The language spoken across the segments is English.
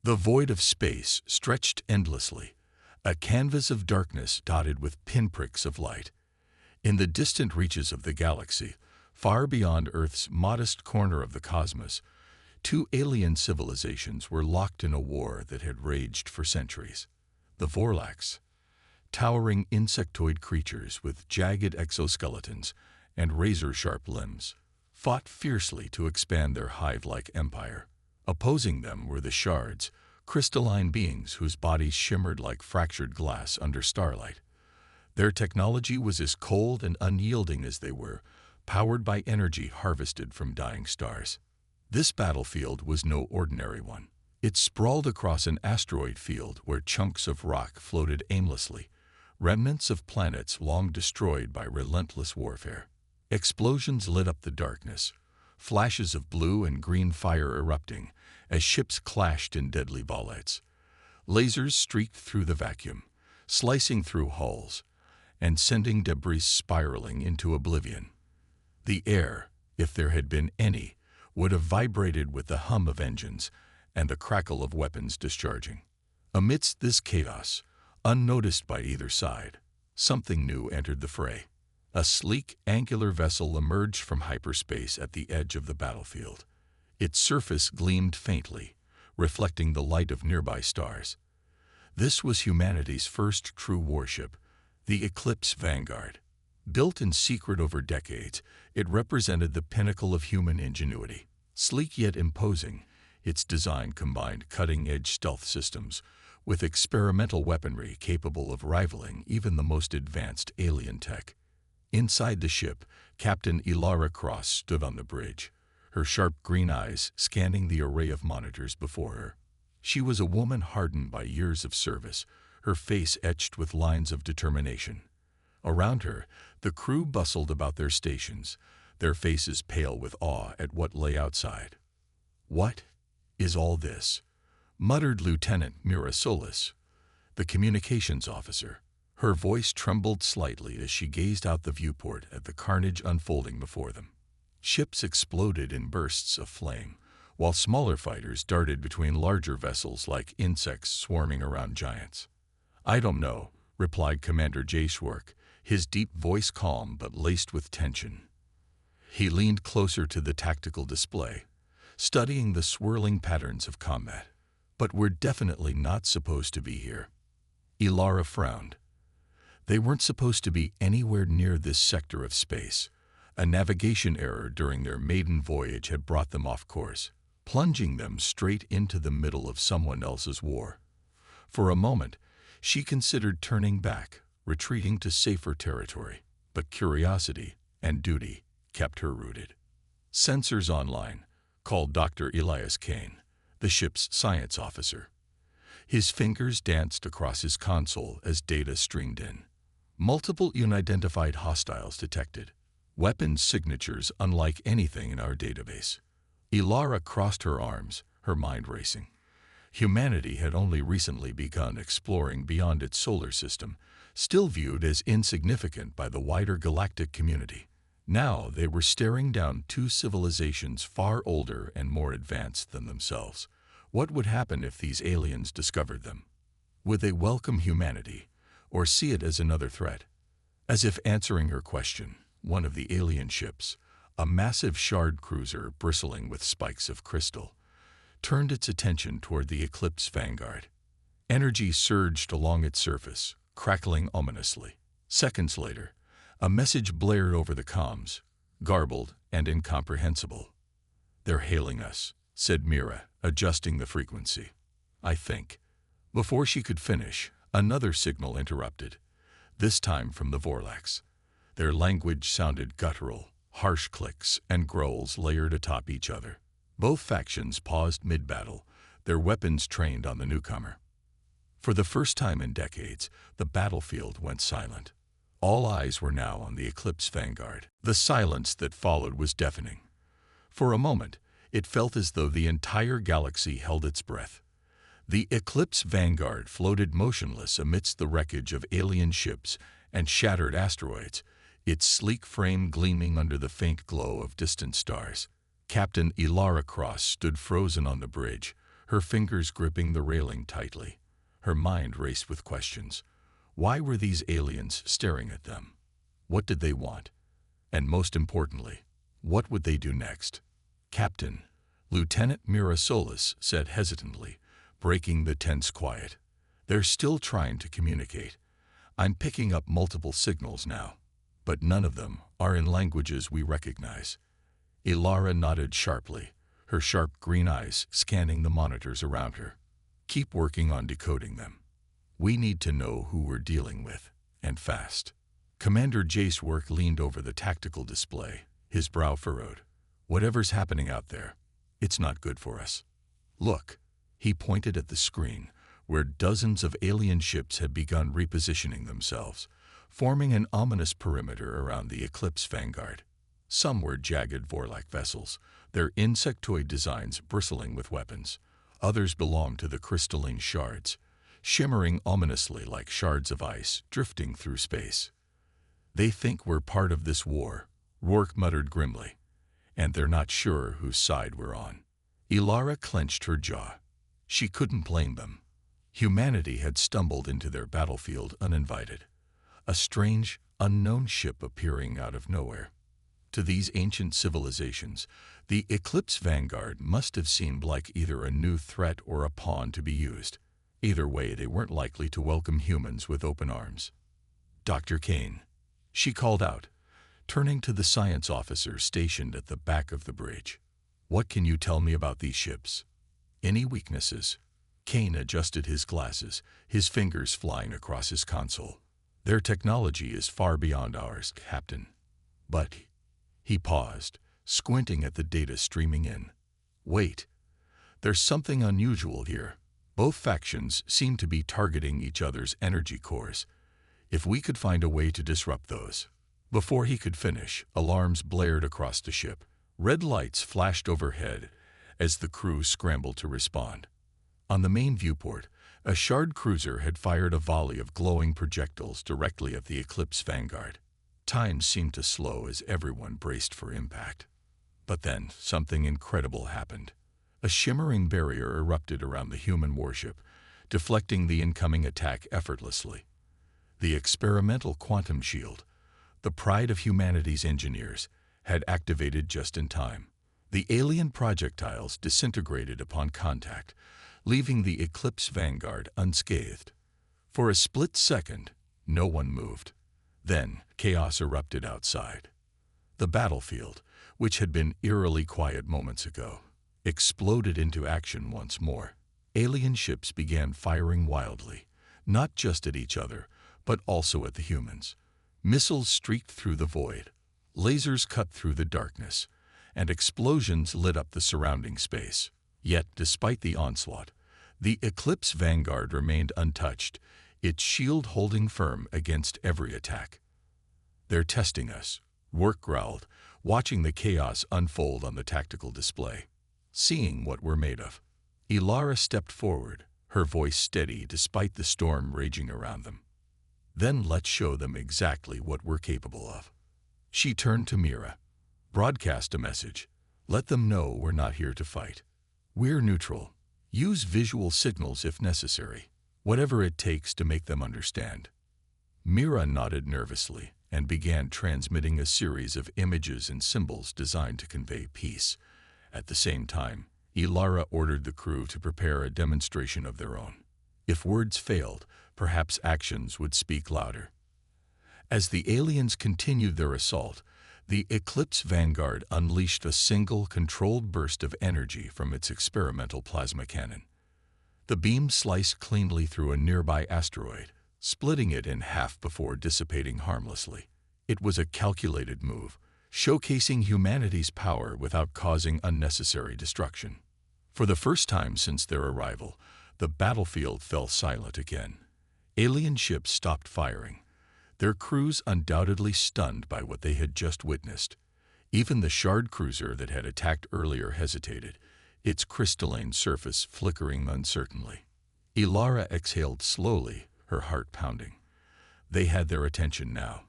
The void of space stretched endlessly, a canvas of darkness dotted with pinpricks of light. In the distant reaches of the galaxy, far beyond Earth's modest corner of the cosmos, two alien civilizations were locked in a war that had raged for centuries. The Vorlax, towering insectoid creatures with jagged exoskeletons and razor-sharp limbs, fought fiercely to expand their hive-like empire. Opposing them were the Shards, crystalline beings whose bodies shimmered like fractured glass under starlight. Their technology was as cold and unyielding as they were, powered by energy harvested from dying stars. This battlefield was no ordinary one. It sprawled across an asteroid field where chunks of rock floated aimlessly, remnants of planets long destroyed by relentless warfare. Explosions lit up the darkness, flashes of blue and green fire erupting as ships clashed in deadly volleys. Lasers streaked through the vacuum, slicing through hulls and sending debris spiraling into oblivion. The air, if there had been any, would have vibrated with the hum of engines and the crackle of weapons discharging. Amidst this chaos, unnoticed by either side, something new entered the fray. A sleek, angular vessel emerged from hyperspace at the edge of the battlefield. Its surface gleamed faintly, reflecting the light of nearby stars. This was humanity's first true warship, the Eclipse Vanguard. Built in secret over decades, it represented the pinnacle of human ingenuity. Sleek yet imposing, its design combined cutting-edge stealth systems with experimental weaponry capable of rivaling even the most advanced alien tech. Inside the ship, Captain Ilara Cross stood on the bridge, her sharp green eyes scanning the array of monitors before her. She was a woman hardened by years of service, her face etched with lines of determination. Around her, the crew bustled about their stations, their faces pale with awe at what lay outside. "What is all this?" muttered Lieutenant Mira Solis, the communications officer. Her voice trembled slightly as she gazed out the viewport at the carnage unfolding before them. Ships exploded in bursts of flame, while smaller fighters darted between larger vessels like insects swarming around giants. "I don't know," replied Commander J. Schwark, his deep voice calm but laced with tension. He leaned closer to the tactical display, studying the swirling patterns of combat. "But we're definitely not supposed to be here." Ilara frowned. They weren't supposed to be anywhere near this sector of space. A navigation error during their maiden voyage had brought them off course, plunging them straight into the middle of someone else's war. For a moment, she considered turning back, retreating to safer territory, but curiosity and duty kept her rooted. "Sensors online," called Dr. Elias Kane, the ship's science officer. His fingers danced across his console as data streamed in. Multiple unidentified hostiles detected, weapons signatures unlike anything in our database. Ilara crossed her arms, her mind racing. Humanity had only recently begun exploring beyond its solar system, still viewed as insignificant by the wider galactic community. Now they were staring down two civilizations far older and more advanced than themselves. What would happen if these aliens discovered them? Would they welcome humanity, or see it as another threat? As if answering her question, one of the alien ships, a massive shard cruiser bristling with spikes of crystal, turned its attention toward the Eclipse Vanguard. Energy surged along its surface, crackling ominously. Seconds later, a message blared over the comms, garbled and incomprehensible. "They're hailing us," said Mira, adjusting the frequency. "I think." Before she could finish, another signal interrupted, this time from the Vorlax. Their language sounded guttural, harsh clicks and growls layered atop each other. Both factions paused mid-battle, their weapons trained on the newcomer. For the first time in decades, the battlefield went silent. All eyes were now on the Eclipse Vanguard. The silence that followed was deafening. For a moment, it felt as though the entire galaxy held its breath. The Eclipse Vanguard floated motionless amidst the wreckage of alien ships and shattered asteroids, its sleek frame gleaming under the faint glow of distant stars. Captain Ilara Cross stood frozen on the bridge, her fingers gripping the railing tightly. Her mind raced with questions. Why were these aliens staring at them? What did they want? And most importantly, what would they do next? "Captain," Lieutenant Mira Solis said hesitantly, breaking the tense quiet. "They're still trying to communicate. I'm picking up multiple signals now, but none of them are in languages we recognize." Ilara nodded sharply, her sharp green eyes scanning the monitors around her. "Keep working on decoding them. We need to know who we're dealing with, and fast." Commander Jace Work leaned over the tactical display, his brow furrowed. "Whatever's happening out there, it's not good for us. Look." He pointed at the screen, where dozens of alien ships had begun repositioning themselves, forming an ominous perimeter around the Eclipse vanguard. Some were jagged Vorlak vessels, their insectoid designs bristling with weapons. Others belonged to the crystalline shards, shimmering ominously like shards of ice drifting through space. "They think we're part of this war," Rourke muttered grimly, "and they're not sure whose side we're on." Ilara clenched her jaw. She couldn't blame them. Humanity had stumbled into their battlefield uninvited, a strange, unknown ship appearing out of nowhere. To these ancient civilizations, the Eclipse Vanguard must have seemed like either a new threat or a pawn to be used. Either way, they weren't likely to welcome humans with open arms. "Dr. Kane," she called out, turning to the science officer stationed at the back of the bridge. "What can you tell me about these ships? Any weaknesses?" Kane adjusted his glasses, his fingers flying across his console. "Their technology is far beyond ours, Captain. But..." He paused, squinting at the data streaming in. "Wait. There's something unusual here. Both factions seem to be targeting each other's energy cores. If we could find a way to disrupt those..." Before he could finish, alarms blared across the ship. Red lights flashed overhead as the crew scrambled to respond. On the main viewport, a Shard cruiser had fired a volley of glowing projectiles directly at the Eclipse Vanguard. Time seemed to slow as everyone braced for impact. But then, something incredible happened. A shimmering barrier erupted around the human warship, deflecting the incoming attack effortlessly. The experimental quantum shield, the pride of humanity's engineers, had activated just in time. The alien projectiles disintegrated upon contact, leaving the Eclipse Vanguard unscathed. For a split second, no one moved. Then, chaos erupted outside. The battlefield, which had been eerily quiet moments ago, exploded into action once more. Alien ships began firing wildly, not just at each other, but also at the humans. Missiles streaked through the void, lasers cut through the darkness, and explosions lit up the surrounding space. Yet, despite the onslaught, the Eclipse Vanguard remained untouched, its shield holding firm against every attack. "They're testing us," Work growled, watching the chaos unfold on the tactical display. "Seeing what we're made of." Ilara stepped forward, her voice steady despite the storm raging around them. "Then let's show them exactly what we're capable of." She turned to Mira. "Broadcast a message. Let them know we're not here to fight. We're neutral. Use visual signals if necessary, whatever it takes to make them understand." Mira nodded nervously and began transmitting a series of images and symbols designed to convey peace. At the same time, Ilara ordered the crew to prepare a demonstration of their own. If words failed, perhaps actions would speak louder. As the aliens continued their assault, the Eclipse Vanguard unleashed a single, controlled burst of energy from its experimental plasma cannon. The beam sliced cleanly through a nearby asteroid, splitting it in half before dissipating harmlessly. It was a calculated move, showcasing humanity's power without causing unnecessary destruction. For the first time since their arrival, the battlefield fell silent again. Alien ships stopped firing, their crews undoubtedly stunned by what they had just witnessed. Even the Shard cruiser that had attacked earlier hesitated, its crystalline surface flickering uncertainly. Ilara exhaled slowly, her heart pounding. They had their attention now.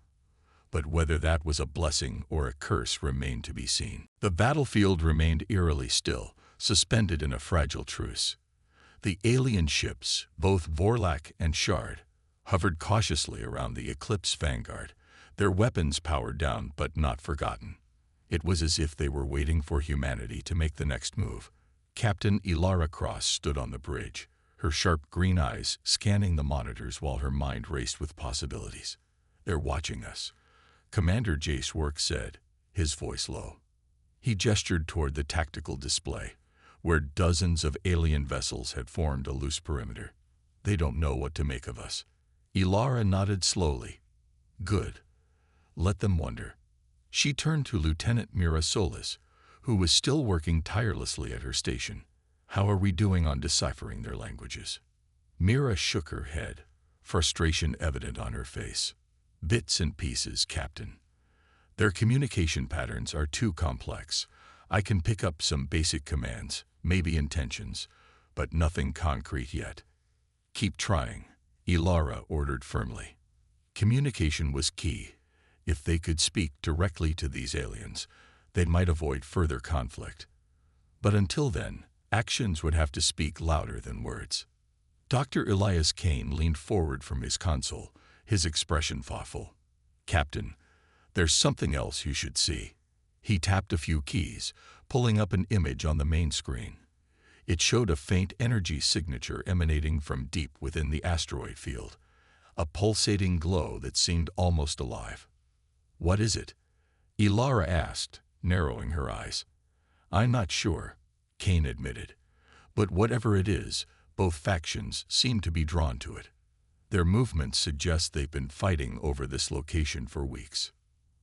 But whether that was a blessing or a curse remained to be seen. The battlefield remained eerily still, suspended in a fragile truce. The alien ships, both Vorlak and Shard, hovered cautiously around the Eclipse vanguard, their weapons powered down but not forgotten. It was as if they were waiting for humanity to make the next move. Captain Ilara Cross stood on the bridge, her sharp green eyes scanning the monitors while her mind raced with possibilities. "They're watching us," Commander Jace Work said, his voice low. He gestured toward the tactical display, where dozens of alien vessels had formed a loose perimeter. "They don't know what to make of us." Ilara nodded slowly. "Good. Let them wonder." She turned to Lieutenant Mira Solis, who was still working tirelessly at her station. "How are we doing on deciphering their languages?" Mira shook her head, frustration evident on her face. "Bits and pieces, Captain. Their communication patterns are too complex. I can pick up some basic commands, maybe intentions, but nothing concrete yet." "Keep trying," Ilara ordered firmly. Communication was key. If they could speak directly to these aliens, they might avoid further conflict. But until then, actions would have to speak louder than words. Dr. Elias Kane leaned forward from his console, his expression thoughtful. "Captain, there's something else you should see." He tapped a few keys, pulling up an image on the main screen. It showed a faint energy signature emanating from deep within the asteroid field, a pulsating glow that seemed almost alive. "What is it?" Ilara asked, narrowing her eyes. "I'm not sure," Kane admitted. "But whatever it is, both factions seem to be drawn to it. Their movements suggest they've been fighting over this location for weeks."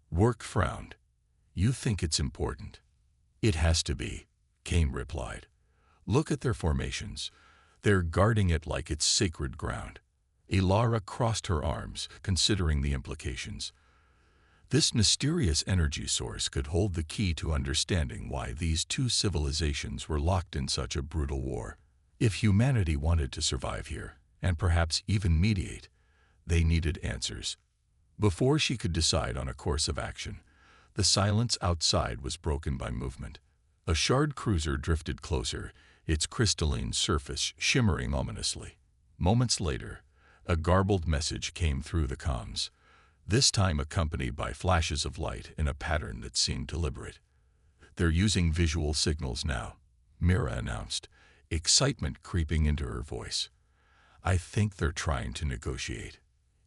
Work frowned. "You think it's important?" "It has to be," Kane replied. "Look at their formations. They're guarding it like it's sacred ground." Ilara crossed her arms, considering the implications. This mysterious energy source could hold the key to understanding why these two civilizations were locked in such a brutal war. If humanity wanted to survive here, and perhaps even mediate, they needed answers. Before she could decide on a course of action, the silence outside was broken by movement. A Shard cruiser drifted closer, its crystalline surface shimmering ominously. Moments later, a garbled message came through the comms, this time accompanied by flashes of light in a pattern that seemed deliberate. "They're using visual signals now," Mira announced, excitement creeping into her voice. "I think they're trying to negotiate."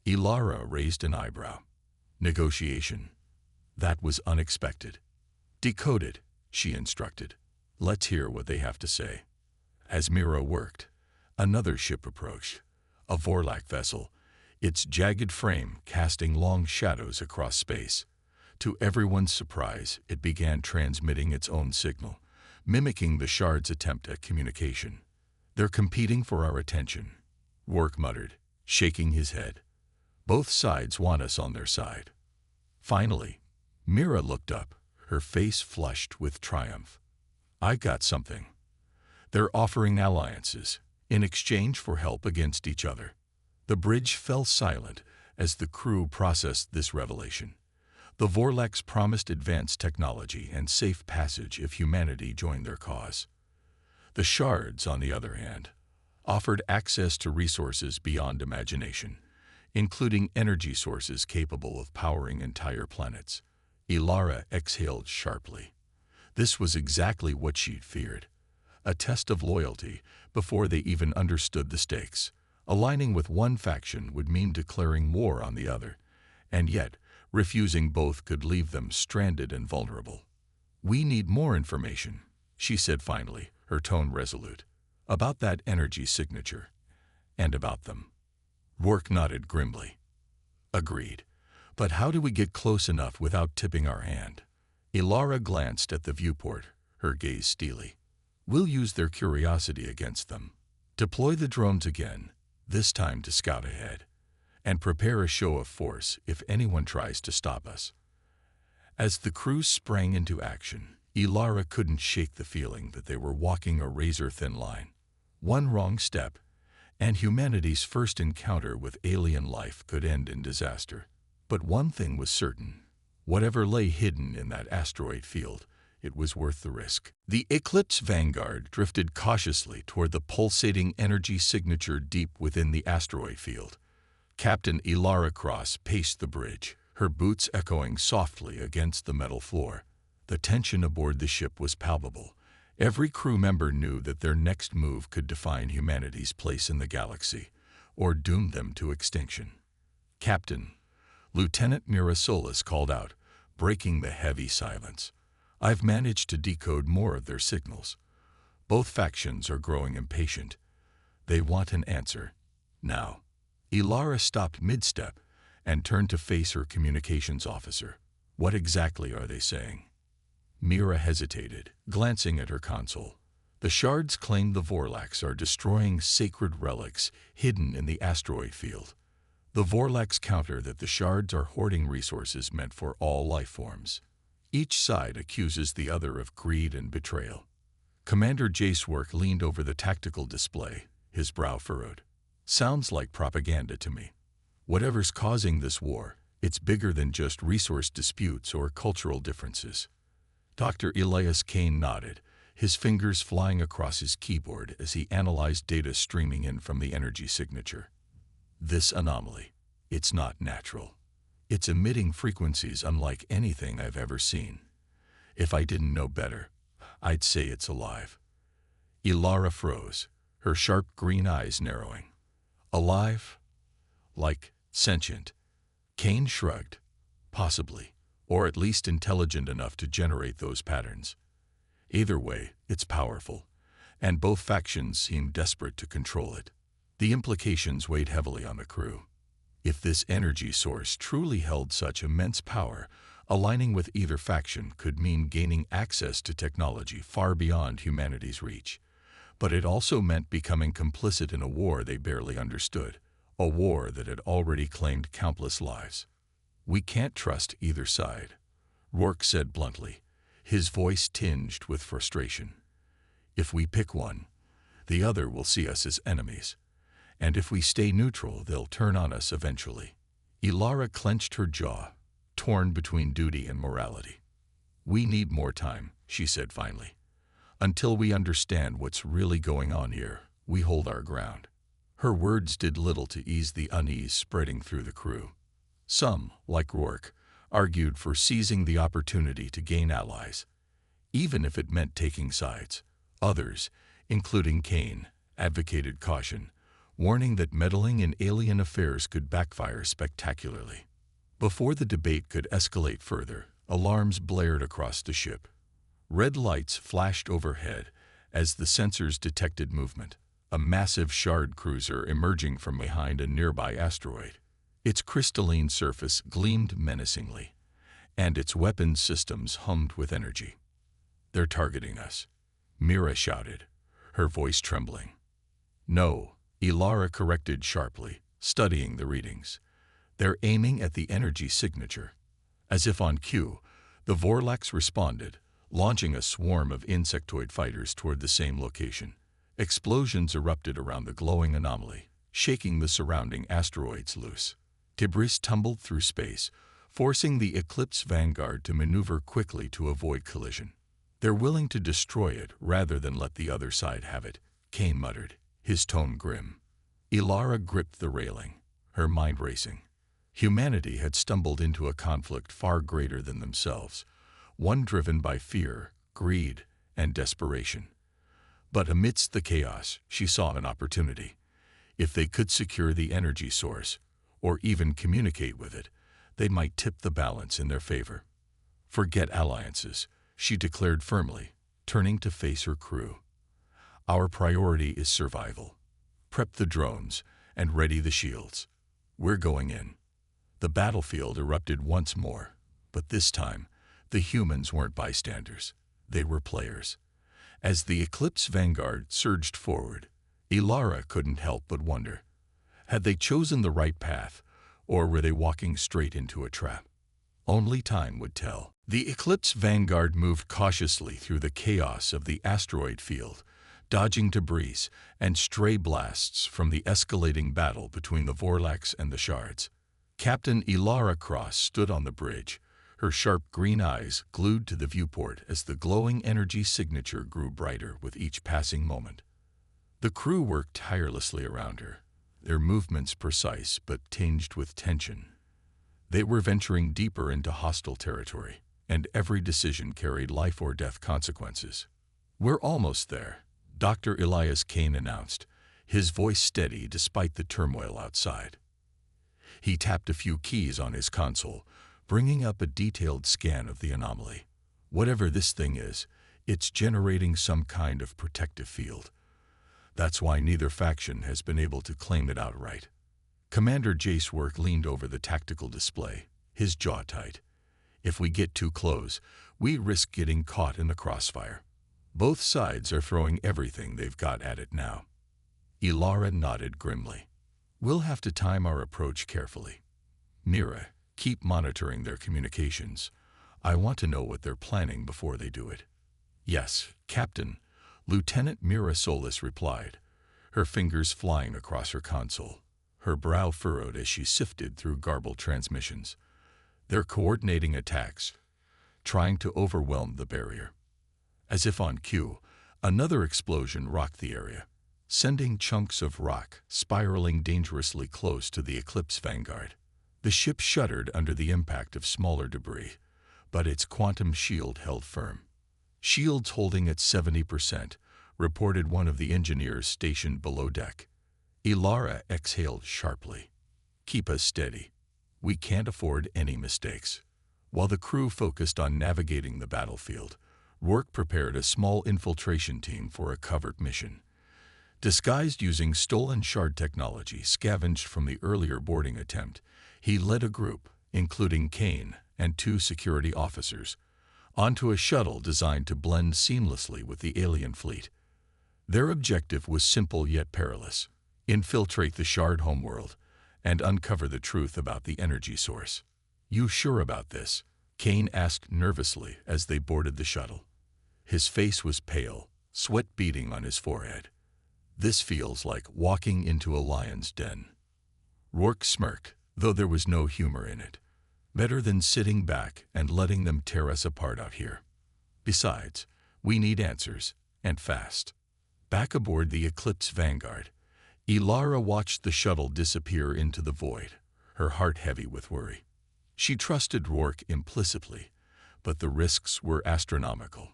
Ilara raised an eyebrow. "Negotiation? That was unexpected." "Decode it," she instructed. "Let's hear what they have to say." As Mira worked, another ship approached, a Vorlak vessel, its jagged frame casting long shadows across space. To everyone's surprise, it began transmitting its own signal, mimicking the Shard's attempt at communication. "They're competing for our attention," Work muttered, shaking his head. "Both sides want us on their side." Finally, Mira looked up, her face flushed with triumph. "I got something. They're offering alliances in exchange for help against each other." The bridge fell silent as the crew processed this revelation. The Vorlaks promised advanced technology and safe passage if humanity joined their cause. The Shards, on the other hand, offered access to resources beyond imagination, including energy sources capable of powering entire planets. Ilara exhaled sharply. This was exactly what she'd feared. A test of loyalty before they even understood the stakes. Aligning with one faction would mean declaring war on the other, and yet refusing both could leave them stranded and vulnerable. "We need more information," she said finally, her tone resolute, "about that energy signature, and about them." Work nodded grimly. "Agreed. But how do we get close enough without tipping our hand?" Ilara glanced at the viewport, her gaze steely. "We'll use their curiosity against them. Deploy the drones again, this time to scout ahead, and prepare a show of force if anyone tries to stop us." As the crew sprang into action, Ilara couldn't shake the feeling that they were walking a razor-thin line. One wrong step, and humanity's first encounter with alien life could end in disaster. But one thing was certain: whatever lay hidden in that asteroid field, it was worth the risk. The Eclipse Vanguard drifted cautiously toward the pulsating energy signature deep within the asteroid field. Captain Ilara Cross paced the bridge, her boots echoing softly against the metal floor. The tension aboard the ship was palpable. Every crew member knew that their next move could define humanity's place in the galaxy, or doom them to extinction. "Captain," Lieutenant Mirasolis called out, breaking the heavy silence. "I've managed to decode more of their signals. Both factions are growing impatient. They want an answer. Now." Ilara stopped mid-step and turned to face her communications officer. "What exactly are they saying?" Mira hesitated, glancing at her console. "The shards claim the Vorlax are destroying sacred relics hidden in the asteroid field. The Vorlax counter that the shards are hoarding resources meant for all life forms. Each side accuses the other of greed and betrayal." Commander Jacework leaned over the tactical display, his brow furrowed. "Sounds like propaganda to me. Whatever's causing this war, it's bigger than just resource disputes or cultural differences." Dr. Elias Kane nodded, his fingers flying across his keyboard as he analyzed data streaming in from the energy signature. "This anomaly, it's not natural. It's emitting frequencies unlike anything I've ever seen. If I didn't know better, I'd say it's alive." Ilara froze, her sharp green eyes narrowing. "Alive? Like sentient?" Kane shrugged. "Possibly, or at least intelligent enough to generate those patterns. Either way, it's powerful, and both factions seem desperate to control it." The implications weighed heavily on the crew. If this energy source truly held such immense power, aligning with either faction could mean gaining access to technology far beyond humanity's reach. But it also meant becoming complicit in a war they barely understood, a war that had already claimed countless lives. "We can't trust either side," Rourke said bluntly, his voice tinged with frustration. "If we pick one, the other will see us as enemies. And if we stay neutral, they'll turn on us eventually." Ilara clenched her jaw, torn between duty and morality. "We need more time," she said finally. "Until we understand what's really going on here, we hold our ground." Her words did little to ease the unease spreading through the crew. Some, like Rourke, argued for seizing the opportunity to gain allies, even if it meant taking sides. Others, including Kane, advocated caution, warning that meddling in alien affairs could backfire spectacularly. Before the debate could escalate further, alarms blared across the ship. Red lights flashed overhead as the sensors detected movement, a massive shard cruiser emerging from behind a nearby asteroid. Its crystalline surface gleamed menacingly, and its weapons systems hummed with energy. "They're targeting us," Mira shouted, her voice trembling. "No," Ilara corrected sharply, studying the readings. "They're aiming at the energy signature." As if on cue, the Vorlax responded, launching a swarm of insectoid fighters toward the same location. Explosions erupted around the glowing anomaly, shaking the surrounding asteroids loose. Debris tumbled through space, forcing the Eclipse Vanguard to maneuver quickly to avoid collision. "They're willing to destroy it rather than let the other side have it," Kane muttered, his tone grim. Ilara gripped the railing, her mind racing. Humanity had stumbled into a conflict far greater than themselves, one driven by fear, greed, and desperation. But amidst the chaos, she saw an opportunity. If they could secure the energy source, or even communicate with it, they might tip the balance in their favor. "Forget alliances," she declared firmly, turning to face her crew. "Our priority is survival. Prep the drones and ready the shields. We're going in." The battlefield erupted once more, but this time, the humans weren't bystanders. They were players. As the Eclipse Vanguard surged forward, Ilara couldn't help but wonder. Had they chosen the right path, or were they walking straight into a trap? Only time would tell. The Eclipse Vanguard moved cautiously through the chaos of the asteroid field, dodging debris and stray blasts from the escalating battle between the Vorlax and the shards. Captain Ilara Cross stood on the bridge, her sharp green eyes glued to the viewport as the glowing energy signature grew brighter with each passing moment. The crew worked tirelessly around her, their movements precise but tinged with tension. They were venturing deeper into hostile territory, and every decision carried life or death consequences. "We're almost there," Dr. Elias Kane announced, his voice steady despite the turmoil outside. He tapped a few keys on his console, bringing up a detailed scan of the anomaly. "Whatever this thing is, it's generating some kind of protective field. That's why neither faction has been able to claim it outright." Commander Jace Work leaned over the tactical display, his jaw tight. "If we get too close, we risk getting caught in the crossfire. Both sides are throwing everything they've got at it now." Ilara nodded grimly. "We'll have to time our approach carefully. Mira, keep monitoring their communications. I want to know what they're planning before they do it." "Yes, Captain," Lieutenant Mira Solis replied, her fingers flying across her console, her brow furrowed as she sifted through garbled transmissions. "They're coordinating attacks, trying to overwhelm the barrier." As if on cue, another explosion rocked the area, sending chunks of rock spiraling dangerously close to the Eclipse Vanguard. The ship shuddered under the impact of smaller debris, but its quantum shield held firm. "Shields holding at 70%, reported one of the engineers stationed below deck. Ilara exhaled sharply. "Keep us steady. We can't afford any mistakes." While the crew focused on navigating the battlefield, Rourke prepared a small infiltration team for a covert mission. Disguised using stolen shard technology scavenged from the earlier boarding attempt, he led a group, including Kane and 2 security officers, onto a shuttle designed to blend seamlessly with the alien fleet. Their objective was simple yet perilous: infiltrate the shard homeworld and uncover the truth about the energy source. "You sure about this?" Kane asked nervously as they boarded the shuttle. His face was pale, sweat beading on his forehead. "This feels like walking into a lion's den." Rourke smirked, though there was no humor in it. "Better than sitting back and letting them tear us apart out here. Besides, we need answers, and fast." Back aboard the Eclipse Vanguard, Ilara watched the shuttle disappear into the void, her heart heavy with worry. She trusted Rourke implicitly, but the risks were astronomical.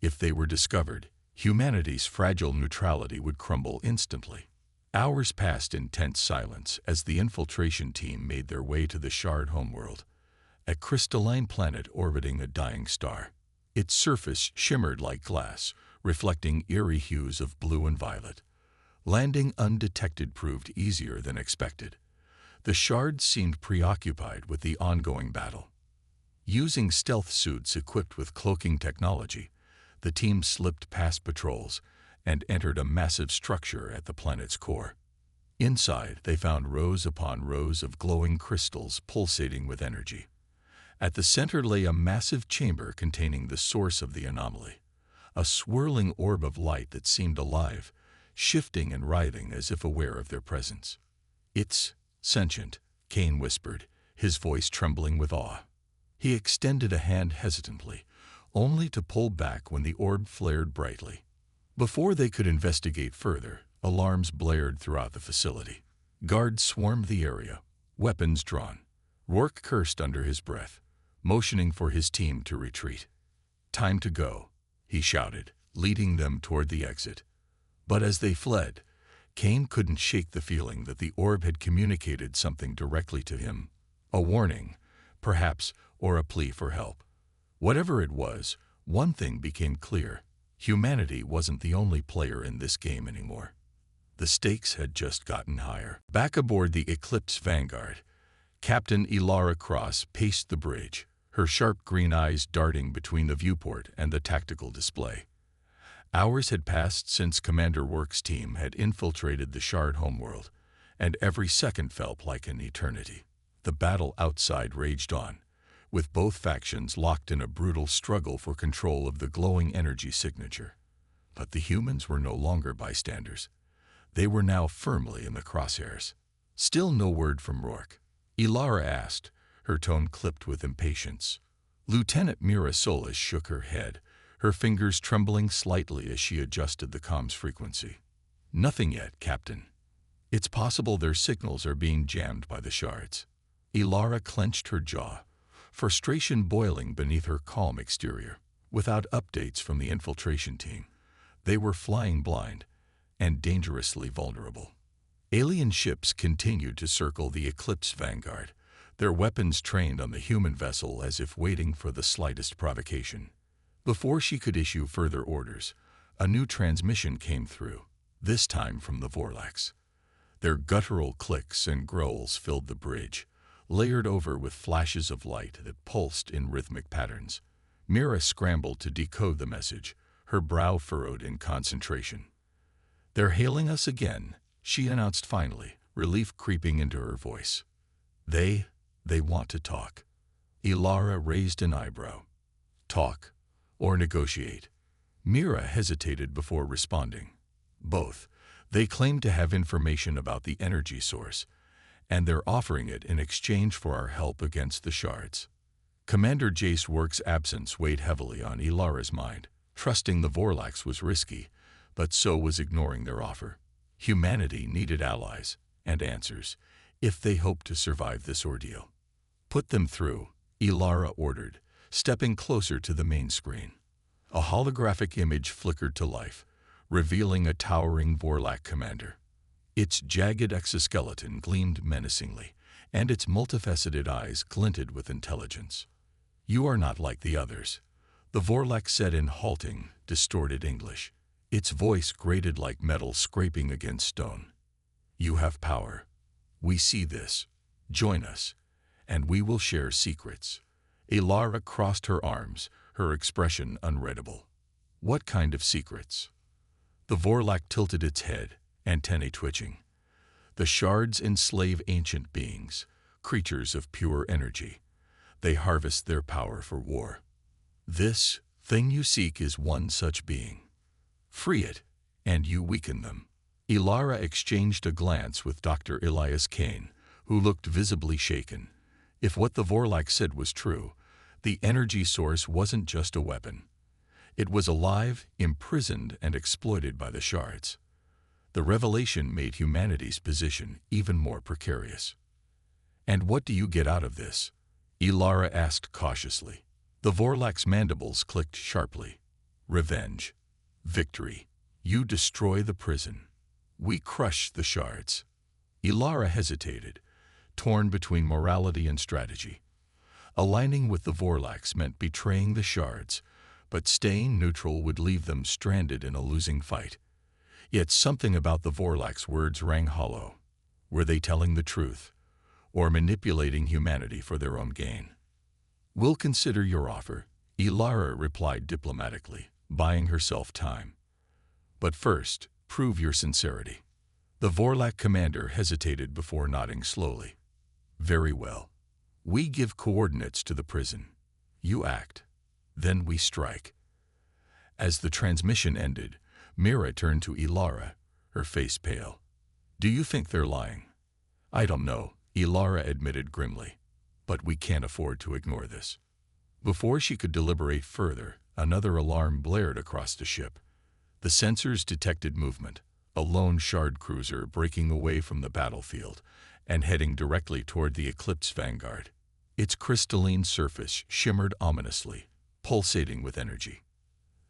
If they were discovered, humanity's fragile neutrality would crumble instantly. Hours passed in tense silence as the infiltration team made their way to the shard homeworld, a crystalline planet orbiting a dying star. Its surface shimmered like glass, reflecting eerie hues of blue and violet. Landing undetected proved easier than expected. The shards seemed preoccupied with the ongoing battle. Using stealth suits equipped with cloaking technology, the team slipped past patrols and entered a massive structure at the planet's core. Inside, they found rows upon rows of glowing crystals pulsating with energy. At the center lay a massive chamber containing the source of the anomaly, a swirling orb of light that seemed alive, shifting and writhing as if aware of their presence. "It's sentient," Kane whispered, his voice trembling with awe. He extended a hand hesitantly, only to pull back when the orb flared brightly. Before they could investigate further, alarms blared throughout the facility. Guards swarmed the area, weapons drawn. Rourke cursed under his breath, motioning for his team to retreat. "Time to go," he shouted, leading them toward the exit. But as they fled, Kane couldn't shake the feeling that the orb had communicated something directly to him. A warning, perhaps, or a plea for help. Whatever it was, one thing became clear: humanity wasn't the only player in this game anymore. The stakes had just gotten higher. Back aboard the Eclipse Vanguard, Captain Ilara Cross paced the bridge, her sharp green eyes darting between the viewport and the tactical display. Hours had passed since Commander Work's team had infiltrated the shard homeworld, and every second felt like an eternity. The battle outside raged on, with both factions locked in a brutal struggle for control of the glowing energy signature. But the humans were no longer bystanders. They were now firmly in the crosshairs. Still no word from Rourke. Ilara asked, her tone clipped with impatience, Lieutenant Mira Solis shook her head, her fingers trembling slightly as she adjusted the comms frequency. Nothing yet, Captain. It's possible their signals are being jammed by the shards. Ilara clenched her jaw, frustration boiling beneath her calm exterior. Without updates from the infiltration team, they were flying blind and dangerously vulnerable. Alien ships continued to circle the Eclipse Vanguard, their weapons trained on the human vessel as if waiting for the slightest provocation. Before she could issue further orders, a new transmission came through, this time from the Vorlax. Their guttural clicks and growls filled the bridge, layered over with flashes of light that pulsed in rhythmic patterns. Mira scrambled to decode the message, her brow furrowed in concentration. "They're hailing us again," she announced finally, relief creeping into her voice. They want to talk." Ilara raised an eyebrow. "Talk or negotiate?" Mira hesitated before responding. "Both. They claim to have information about the energy source, and they're offering it in exchange for our help against the shards." Commander Jace Work's absence weighed heavily on Ilara's mind. Trusting the Vorlax was risky, but so was ignoring their offer. Humanity needed allies and answers if they hoped to survive this ordeal. "Put them through," Ilara ordered, stepping closer to the main screen. A holographic image flickered to life, revealing a towering Vorlax commander. Its jagged exoskeleton gleamed menacingly, and its multifaceted eyes glinted with intelligence. "You are not like the others," the Vorlax said in halting, distorted English. Its voice grated like metal scraping against stone. "You have power. We see this. Join us, and we will share secrets." Ilara crossed her arms, her expression unreadable. "What kind of secrets?" The Vorlax tilted its head, antennae twitching. "The shards enslave ancient beings, creatures of pure energy. They harvest their power for war. This thing you seek is one such being. Free it, and you weaken them." Ilara exchanged a glance with Dr. Elias Kane, who looked visibly shaken. If what the Vorlax said was true, the energy source wasn't just a weapon. It was alive, imprisoned, and exploited by the shards. The revelation made humanity's position even more precarious. "And what do you get out of this?" Ilara asked cautiously. The Vorlax mandibles clicked sharply. "Revenge. Victory. You destroy the prison. We crush the shards." Ilara hesitated, torn between morality and strategy. Aligning with the Vorlax meant betraying the shards, but staying neutral would leave them stranded in a losing fight. Yet something about the Vorlax words rang hollow. Were they telling the truth, or manipulating humanity for their own gain? "We'll consider your offer," Ilara replied diplomatically, buying herself time. "But first, prove your sincerity." The Vorlax commander hesitated before nodding slowly. "Very well. We give coordinates to the prison. You act. Then we strike." As the transmission ended, Mira turned to Ilara, her face pale. "Do you think they're lying?" "I don't know," Ilara admitted grimly. "But we can't afford to ignore this." Before she could deliberate further, another alarm blared across the ship. The sensors detected movement, a lone shard cruiser breaking away from the battlefield and heading directly toward the Eclipse Vanguard. Its crystalline surface shimmered ominously, pulsating with energy.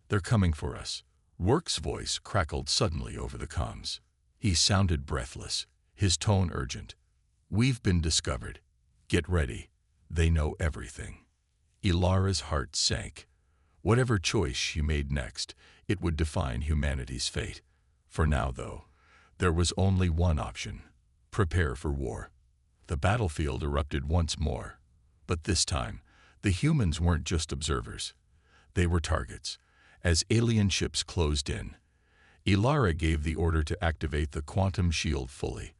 "They're coming for us." Work's voice crackled suddenly over the comms. He sounded breathless, his tone urgent. "We've been discovered. Get ready. They know everything." Ilara's heart sank. Whatever choice she made next, it would define humanity's fate. For now, though, there was only one option: prepare for war. The battlefield erupted once more, but this time, the humans weren't just observers. They were targets. As alien ships closed in, Ilara gave the order to activate the quantum shield fully.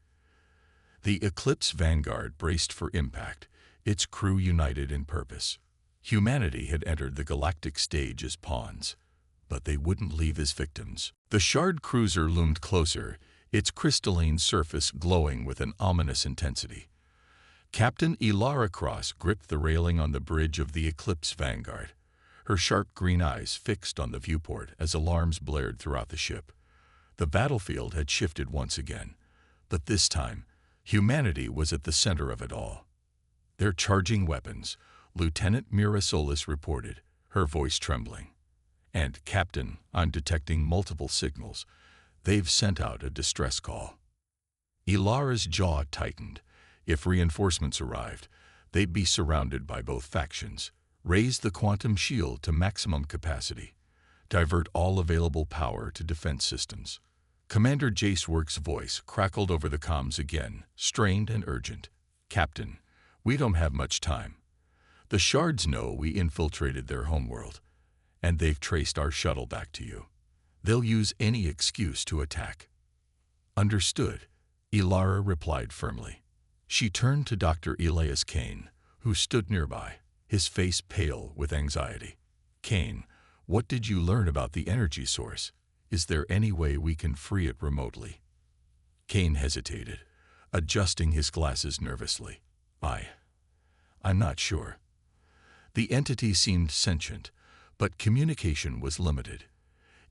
The Eclipse Vanguard braced for impact, its crew united in purpose. Humanity had entered the galactic stage as pawns, but they wouldn't leave as victims. The shard cruiser loomed closer, its crystalline surface glowing with an ominous intensity. Captain Elara Cross gripped the railing on the bridge of the Eclipse Vanguard, her sharp green eyes fixed on the viewport as alarms blared throughout the ship. The battlefield had shifted once again, but this time, humanity was at the center of it all. "They're charging weapons," Lieutenant Mira Solis reported, her voice trembling. "And, Captain, I'm detecting multiple signals. They've sent out a distress call." Elara's jaw tightened. If reinforcements arrived, they'd be surrounded by both factions. Raise the quantum shield to maximum capacity. Divert all available power to defense systems. Commander Jace Work's voice crackled over the comms again, strained and urgent. "Captain, we don't have much time. The Shards know we infiltrated their homeworld, and they've traced our shuttle back to you. They'll use any excuse to attack." "Understood," Elara replied firmly. She turned to Dr. Elias Kane, who stood nearby, his face pale with anxiety. "Kane, what did you learn about the energy source? Is there any way we can free it remotely?" Kane hesitated, adjusting his glasses nervously. I'm not sure. The entity seemed sentient, but communication was limited.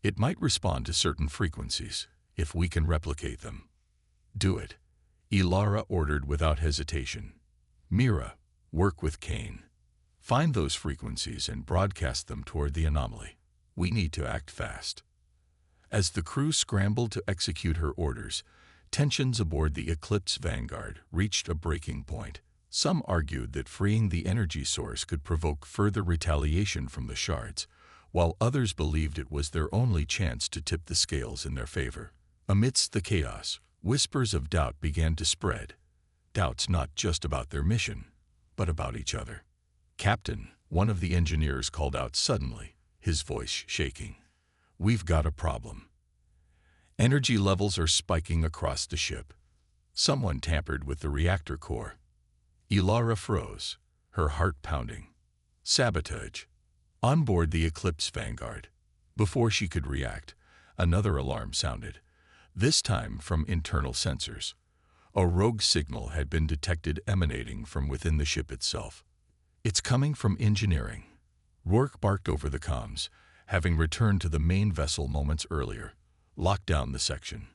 It might respond to certain frequencies, if we can replicate them." "Do it," Elara ordered without hesitation. "Mira, work with Kane. Find those frequencies and broadcast them toward the anomaly. We need to act fast." As the crew scrambled to execute her orders, tensions aboard the Eclipse Vanguard reached a breaking point. Some argued that freeing the energy source could provoke further retaliation from the Shards, while others believed it was their only chance to tip the scales in their favor. Amidst the chaos, whispers of doubt began to spread. Doubts not just about their mission, but about each other. "Captain," one of the engineers called out suddenly, his voice shaking. "We've got a problem. Energy levels are spiking across the ship. Someone tampered with the reactor core." Elara froze, her heart pounding. "Sabotage." On board the Eclipse Vanguard. Before she could react, another alarm sounded, this time from internal sensors. A rogue signal had been detected emanating from within the ship itself. "It's coming from engineering." Rourke barked over the comms, having returned to the main vessel moments earlier. "Lock down the section."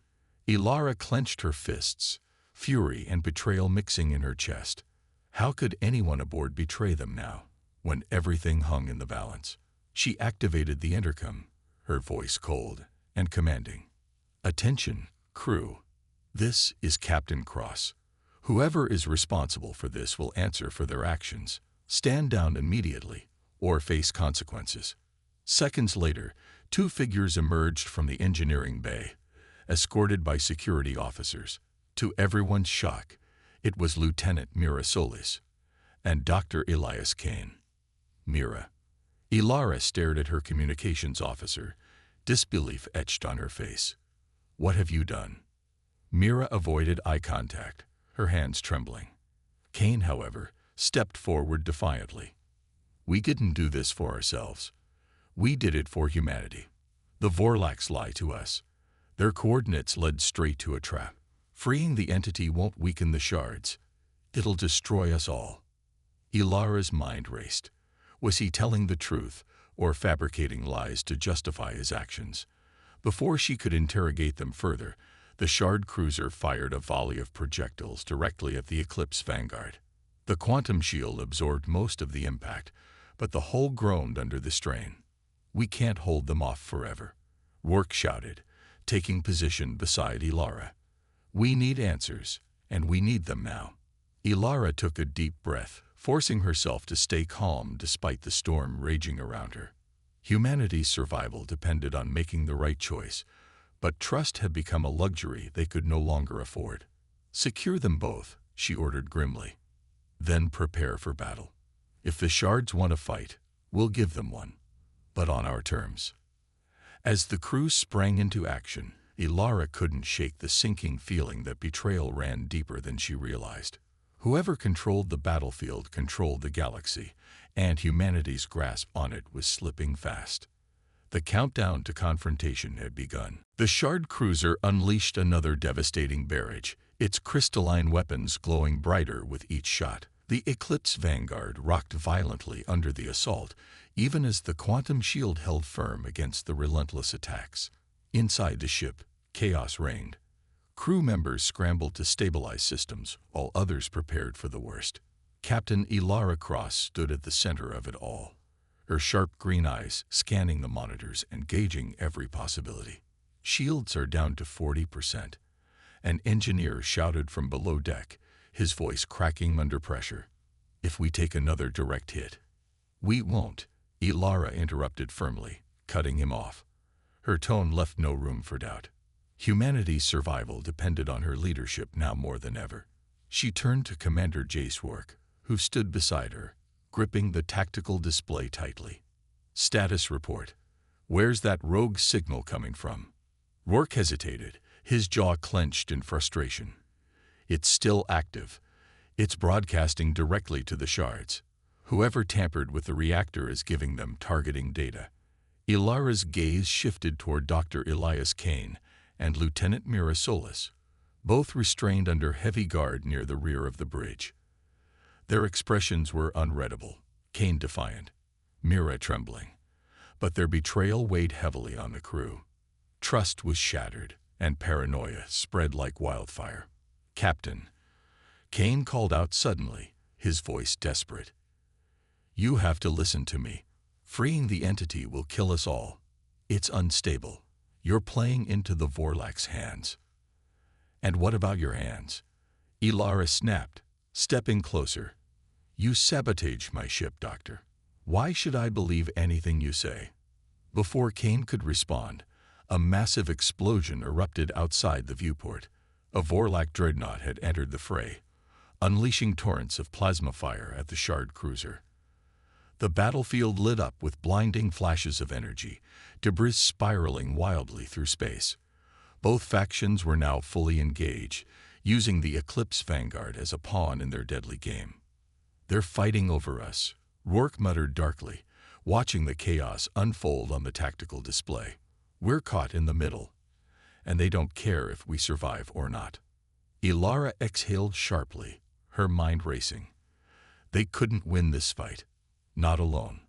Elara clenched her fists, fury and betrayal mixing in her chest. How could anyone aboard betray them now, when everything hung in the balance? She activated the intercom, her voice cold and commanding. "Attention, crew. This is Captain Cross. Whoever is responsible for this will answer for their actions. Stand down immediately, or face consequences." Seconds later, two figures emerged from the engineering bay, escorted by security officers. To everyone's shock, it was Lieutenant Mira Solis and Dr. Elias Kane. "Mira." Elara stared at her communications officer, disbelief etched on her face. "What have you done?" Mira avoided eye contact, her hands trembling. Kane, however, stepped forward defiantly. "We didn't do this for ourselves. We did it for humanity. The Vorlax lie to us. Their coordinates led straight to a trap. Freeing the entity won't weaken the Shards. It'll destroy us all." Elara's mind raced. Was he telling the truth or fabricating lies to justify his actions? Before she could interrogate them further, the Shard cruiser fired a volley of projectiles directly at the Eclipse Vanguard. The quantum shield absorbed most of the impact, but the hull groaned under the strain. "We can't hold them off forever," Rourke shouted, taking position beside Elara. "We need answers, and we need them now." Elara took a deep breath, forcing herself to stay calm despite the storm raging around her. Humanity's survival depended on making the right choice, but trust had become a luxury they could no longer afford. "Secure them both," she ordered grimly. "Then prepare for battle. If the Shards want a fight, we'll give them one, but on our terms." As the crew sprang into action, Elara couldn't shake the sinking feeling that betrayal ran deeper than she realized. Whoever controlled the battlefield controlled the galaxy, and humanity's grasp on it was slipping fast. The countdown to confrontation had begun. The Shard cruiser unleashed another devastating barrage, its crystalline weapons glowing brighter with each shot. The Eclipse Vanguard rocked violently under the assault, even as the quantum shield held firm against the relentless attacks. Inside the ship, chaos reigned. Crew members scrambled to stabilize systems, while others prepared for the worst. Captain Elara Cross stood at the center of it all, her sharp green eyes scanning the monitors and gauging every possibility. "Shields are down to 40%. An engineer shouted from below deck, his voice cracking under pressure. "If we take another direct hit." "We won't," Elara interrupted firmly, cutting him off. Her tone left no room for doubt. Humanity's survival depended on her leadership now more than ever. She turned to Commander Jace Rourke, who stood beside her, gripping the tactical display tightly. "Status report. Where's that rogue signal coming from?" Rourke hesitated, his jaw clenched in frustration. "It's still active. It's broadcasting directly to the shards. Whoever tampered with the reactor is giving them targeting data." Ilara's gaze shifted toward Dr. Elias Kane and Lieutenant Mira Solis, both restrained under heavy guard near the rear of the bridge. Their expressions were unreadable, Kane defiant, Mira trembling. But their betrayal weighed heavily on the crew. Trust was shattered, and paranoia spread like wildfire. "Captain," Kane called out suddenly, his voice desperate. "You have to listen to me. Freeing the entity will kill us all. It's unstable. You're playing into the Vorlak's hands." "And what about your hands?" Elara snapped, stepping closer. "You sabotage my ship, Doctor. Why should I believe anything you say?" Before Kane could respond, a massive explosion erupted outside the viewport. A Vorlak dreadnought had entered the fray, unleashing torrents of plasma fire at the shard cruiser. The battlefield lit up with blinding flashes of energy, debris spiraling wildly through space. Both factions were now fully engaged, using the Eclipse Vanguard as a pawn in their deadly game. "They're fighting over us," Rourke muttered darkly, watching the chaos unfold on the tactical display. "We're caught in the middle, and they don't care if we survive or not." Elara exhaled sharply, her mind racing. They couldn't win this fight, not alone.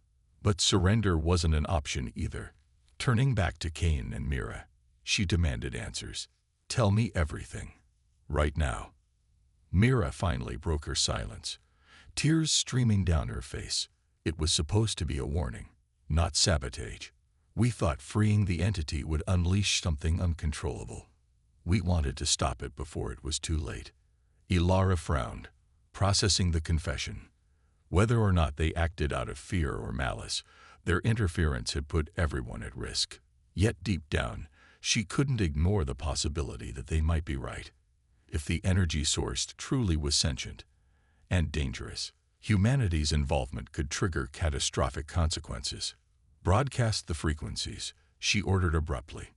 But surrender wasn't an option either. Turning back to Kane and Mira, she demanded answers. "Tell me everything, right now." Mira finally broke her silence, tears streaming down her face. It was supposed to be a warning, not sabotage. "We thought freeing the entity would unleash something uncontrollable. We wanted to stop it before it was too late." Elara frowned, processing the confession. Whether or not they acted out of fear or malice, their interference had put everyone at risk. Yet deep down, she couldn't ignore the possibility that they might be right. If the energy source truly was sentient and dangerous, humanity's involvement could trigger catastrophic consequences. "Broadcast the frequencies," she ordered abruptly.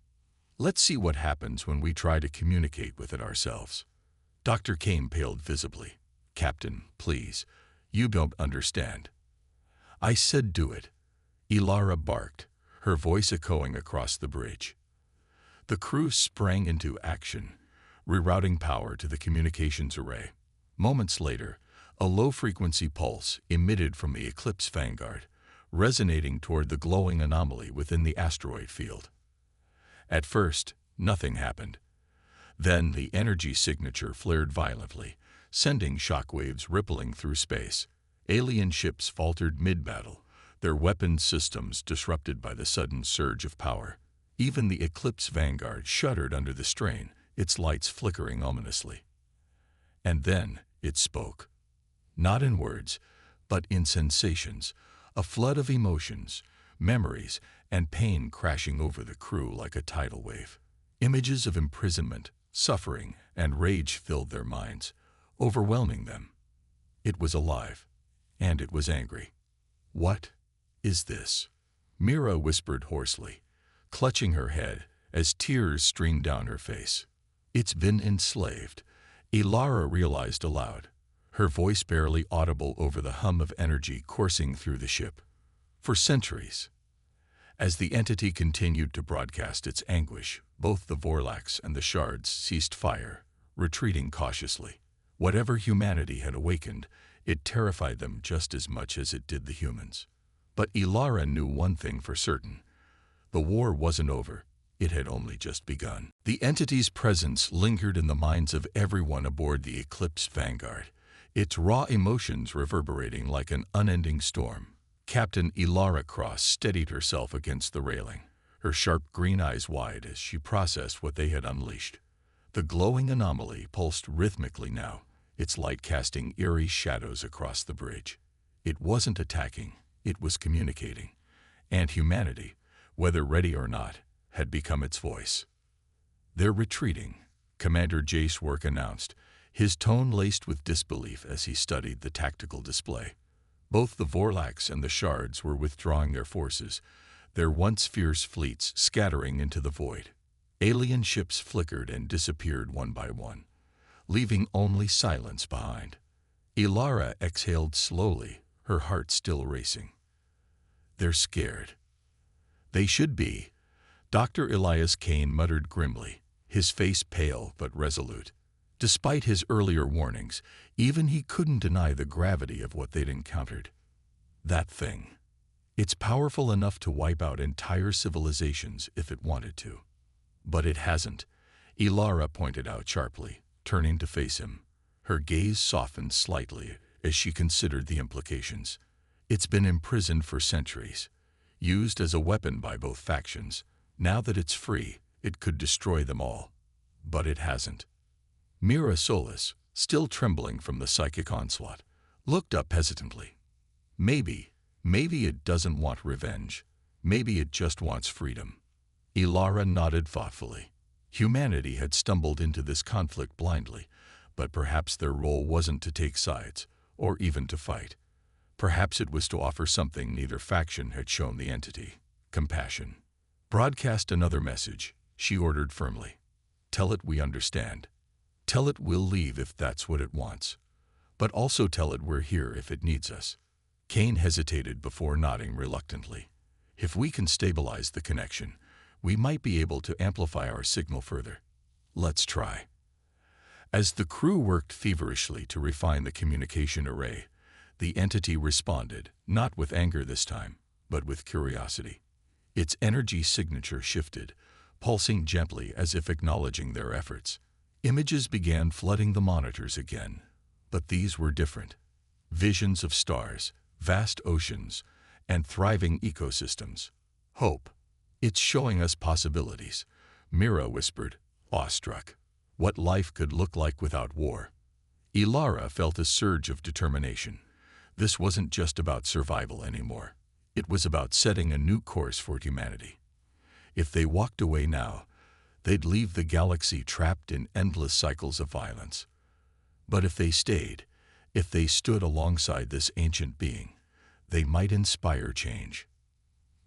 "Let's see what happens when we try to communicate with it ourselves." Dr. Kane paled visibly. "Captain, please, you don't understand." "I said do it," Elara barked, her voice echoing across the bridge. The crew sprang into action, rerouting power to the communications array. Moments later, a low-frequency pulse emitted from the Eclipse Vanguard, resonating toward the glowing anomaly within the asteroid field. At first, nothing happened. Then the energy signature flared violently, sending shockwaves rippling through space. Alien ships faltered mid-battle, their weapons systems disrupted by the sudden surge of power. Even the Eclipse Vanguard shuddered under the strain, its lights flickering ominously. And then it spoke. Not in words, but in sensations, a flood of emotions, memories, and pain crashing over the crew like a tidal wave. Images of imprisonment, suffering, and rage filled their minds, overwhelming them. It was alive, and it was angry. "What is this?" Mira whispered hoarsely, clutching her head as tears streamed down her face. "It's been enslaved," Elara realized aloud, her voice barely audible over the hum of energy coursing through the ship. "For centuries." As the entity continued to broadcast its anguish, both the Vorlaks and the shards ceased fire, retreating cautiously. Whatever humanity had awakened, it terrified them just as much as it did the humans. But Ilara knew one thing for certain. The war wasn't over. It had only just begun. The entity's presence lingered in the minds of everyone aboard the Eclipse Vanguard, its raw emotions reverberating like an unending storm. Captain Ilara Cross steadied herself against the railing, her sharp green eyes wide as she processed what they had unleashed. The glowing anomaly pulsed rhythmically now, its light casting eerie shadows across the bridge. It wasn't attacking, it was communicating. And humanity, whether ready or not, had become its voice. "They're retreating," Commander Jace Work announced, his tone laced with disbelief as he studied the tactical display. Both the Vorlax and the Shards were withdrawing their forces, their once fierce fleets scattering into the void. Alien ships flickered and disappeared one by one, leaving only silence behind. Ilara exhaled slowly, her heart still racing. "They're scared." "They should be," Dr. Elias Kane muttered grimly, his face pale but resolute. Despite his earlier warnings, even he couldn't deny the gravity of what they'd encountered. That thing. It's powerful enough to wipe out entire civilizations if it wanted to. But it hasn't, Ilara pointed out sharply, turning to face him. Her gaze softened slightly as she considered the implications. It's been imprisoned for centuries, used as a weapon by both factions. Now that it's free, it could destroy them all. But it hasn't. Mira Solis, still trembling from the psychic onslaught, looked up hesitantly. Maybe it doesn't want revenge. Maybe it just wants freedom. Ilara nodded thoughtfully. Humanity had stumbled into this conflict blindly, but perhaps their role wasn't to take sides, or even to fight. Perhaps it was to offer something neither faction had shown the entity: compassion. "Broadcast another message," she ordered firmly. "Tell it we understand. Tell it we'll leave if that's what it wants. But also tell it we're here if it needs us." Kane hesitated before nodding reluctantly. "If we can stabilize the connection, we might be able to amplify our signal further. Let's try." As the crew worked feverishly to refine the communication array, the entity responded, not with anger this time, but with curiosity. Its energy signature shifted, pulsing gently as if acknowledging their efforts. Images began flooding the monitors again, but these were different. Visions of stars, vast oceans, and thriving ecosystems. "Hope. It's showing us possibilities," Mira whispered, awestruck. What life could look like without war. Ilara felt a surge of determination. This wasn't just about survival anymore. It was about setting a new course for humanity. If they walked away now, they'd leave the galaxy trapped in endless cycles of violence. But if they stayed, if they stood alongside this ancient being, they might inspire change.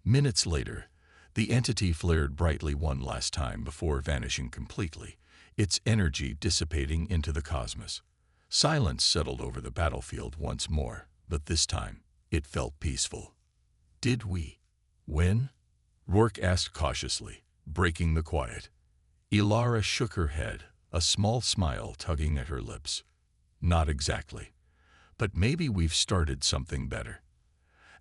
Minutes later, the entity flared brightly one last time before vanishing completely, its energy dissipating into the cosmos. Silence settled over the battlefield once more, but this time, it felt peaceful. "Did we win?" Rourke asked cautiously, breaking the quiet. Ilara shook her head, a small smile tugging at her lips. "Not exactly. But maybe we've started something better."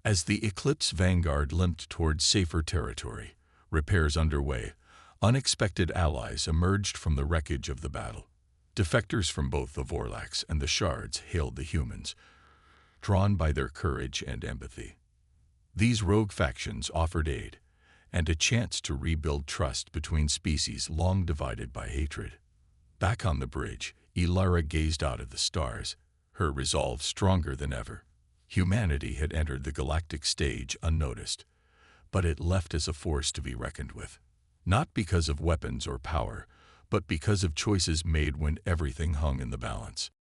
As the Eclipse Vanguard limped toward safer territory, repairs underway, unexpected allies emerged from the wreckage of the battle. Defectors from both the Vorlax and the Shards hailed the humans, drawn by their courage and empathy. These rogue factions offered aid, and a chance to rebuild trust between species long divided by hatred. Back on the bridge, Ilara gazed out at the stars, her resolve stronger than ever. Humanity had entered the galactic stage unnoticed, but it left as a force to be reckoned with. Not because of weapons or power, but because of choices made when everything hung in the balance.